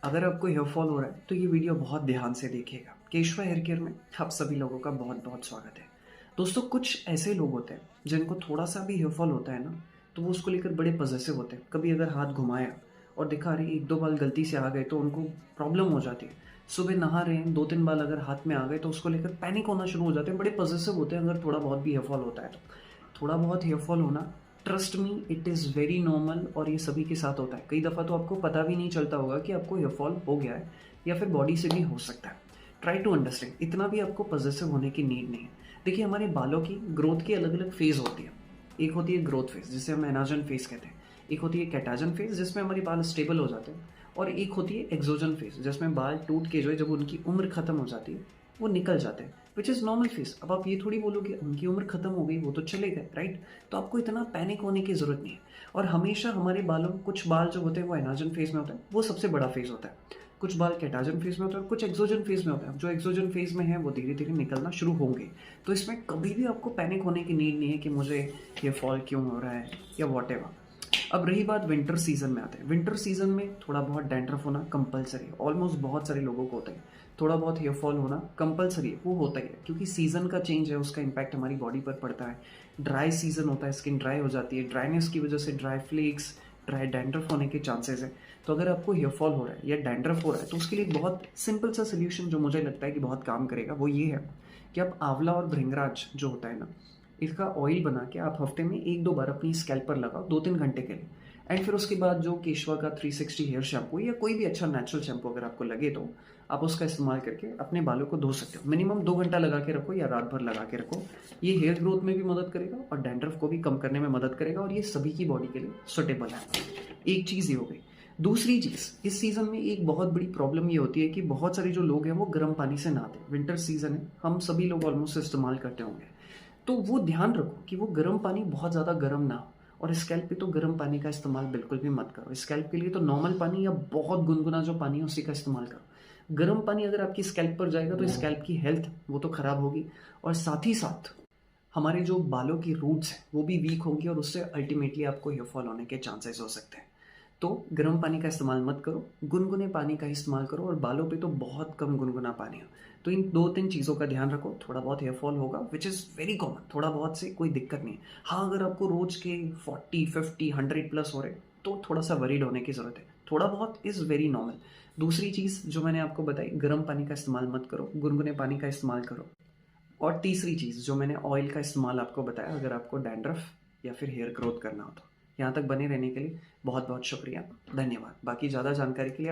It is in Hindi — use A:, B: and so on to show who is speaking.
A: अगर आपको हेयर फॉल हो रहा है तो ये वीडियो बहुत ध्यान से देखिएगा। केशवा हेयर केयर में आप सभी लोगों का बहुत बहुत स्वागत है। दोस्तों, कुछ ऐसे लोग होते हैं जिनको थोड़ा सा भी हेयर फॉल होता है ना, तो वो उसको लेकर बड़े पजेसिव होते हैं। कभी अगर हाथ घुमाया और देखा अरे एक दो बाल गलती से आ गए तो उनको प्रॉब्लम हो जाती है। सुबह नहा रहे हैं, दो तीन बाल अगर हाथ में आ गए तो उसको लेकर पैनिक होना शुरू हो जाते हैं, बड़े पजेसिव होते हैं अगर थोड़ा बहुत भी हेयर फॉल होता है तो। थोड़ा बहुत हेयर फॉल होना, trust me, it is very normal और ये सभी के साथ होता है। कई दफ़ा तो आपको पता भी नहीं चलता होगा कि आपको हेयर फॉल हो गया है, या फिर बॉडी से भी हो सकता है। ट्राई टू अंडरस्टैंड, इतना भी आपको पॉजेसिव होने की नीड नहीं है। देखिए, हमारे बालों की ग्रोथ की अलग अलग फेज़ होती है। एक होती है ग्रोथ फेज़ जिसे हम एनाजन फेज़ कहते हैं, एक होती है कैटाजन फेज़ जिसमें हमारे बाल स्टेबल हो जाते हैं, और एक होती है एक्सोजन फेज़ जिसमें बाल टूट के जो है जब उनकी उम्र खत्म हो जाती है वो निकल जाते हैं, विच इज़ नॉर्मल फेज़। अब आप ये थोड़ी बोलोगे उनकी उम्र खत्म हो गई वो तो चले गए, राइट? तो आपको इतना पैनिक होने की ज़रूरत नहीं है। और हमेशा हमारे बालों में कुछ बाल जो होते हैं वो एनाजन फेज़ में होता है, वो सबसे बड़ा फेज़ होता है। कुछ बाल कैटाजन फेज़ में होता है और कुछ एक्सोजन फेज़ में होता है। जो एक्सोजन फेज़ में है वो धीरे धीरे निकलना शुरू होंगे। तो इसमें कभी भी आपको पैनिक होने की नीड नहीं है कि मुझे ये फॉल क्यों हो रहा है या वॉट एवर। अब रही बात विंटर सीजन में आते हैं। विंटर सीजन में थोड़ा बहुत डैंड्रफ होना कंपलसरी है, ऑलमोस्ट बहुत सारे लोगों को होता है। थोड़ा बहुत हेयर फॉल होना कंपलसरी है, वो होता ही है क्योंकि सीजन का चेंज है, उसका इम्पैक्ट हमारी बॉडी पर पड़ता है। ड्राई सीजन होता है, स्किन ड्राई हो जाती है, ड्राइनेस की वजह से ड्राई फ्लेक्स, ड्राई डैंड्रफ होने के चांसेस है। तो अगर आपको हेयर फॉल हो रहा है या डैंड्रफ हो रहा है तो उसके लिए बहुत सिंपल सा सोल्यूशन जो मुझे लगता है कि बहुत काम करेगा वो ये है कि आप आंवला और भृंगराज जो होता है ना, इसका ऑयल बना के आप हफ्ते में एक दो बार अपनी स्कैल्प पर लगाओ 2-3 घंटे के लिए। एंड फिर उसके बाद जो केशवा का 360 हेयर शैम्पू या कोई भी अच्छा नेचुरल शैम्पू अगर आपको लगे तो आप उसका इस्तेमाल करके अपने बालों को धो सकते हो। मिनिमम 2 घंटा लगा के रखो या रात भर लगा के रखो। ये हेयर ग्रोथ में भी मदद करेगा और डैंड्रफ को भी कम करने में मदद करेगा, और ये सभी की बॉडी के लिए सुटेबल है। एक चीज़ ये हो गई। दूसरी चीज़, इस सीज़न में एक बहुत बड़ी प्रॉब्लम ये होती है कि बहुत सारे जो लोग हैं वो गर्म पानी से नहाते हैं। विंटर सीजन है, हम सभी लोग ऑलमोस्ट इस्तेमाल करते होंगे। तो वो ध्यान रखो कि वो गर्म पानी बहुत ज़्यादा गर्म ना हो, और स्कैल्प पे तो गर्म पानी का इस्तेमाल बिल्कुल भी मत करो। स्कैल्प के लिए तो नॉर्मल पानी या बहुत गुनगुना जो पानी है उसी का इस्तेमाल करो। गर्म पानी अगर आपकी स्कैल्प पर जाएगा तो स्कैल्प की हेल्थ वो तो ख़राब होगी, और साथ ही साथ हमारे जो बालों की रूट्स हैं वो भी वीक होंगी, और उससे अल्टीमेटली आपको हेयर फॉल होने के चांसेस हो सकते हैं। तो गर्म पानी का इस्तेमाल मत करो, गुनगुने पानी का इस्तेमाल करो, और बालों पे तो बहुत कम गुनगुना पानी हो। तो इन 2-3 चीज़ों का ध्यान रखो। थोड़ा बहुत हेयर फॉल होगा विच इज़ वेरी कॉमन, थोड़ा बहुत से कोई दिक्कत नहीं है। हाँ, अगर आपको रोज़ के 40, 50, 100 प्लस हो रहे तो थोड़ा सा वरीड होने की ज़रूरत है। थोड़ा बहुत इज़ वेरी नॉर्मल। दूसरी चीज़ जो मैंने आपको बताई, गर्म पानी का इस्तेमाल मत करो, गुनगुने पानी का इस्तेमाल करो। और तीसरी चीज़ जो मैंने ऑयल का इस्तेमाल आपको बताया, अगर आपको डैंड्रफ या फिर हेयर ग्रोथ करना हो तो। यहाँ तक बने रहने के लिए बहुत बहुत शुक्रिया, धन्यवाद। बाकी ज़्यादा जानकारी के लिए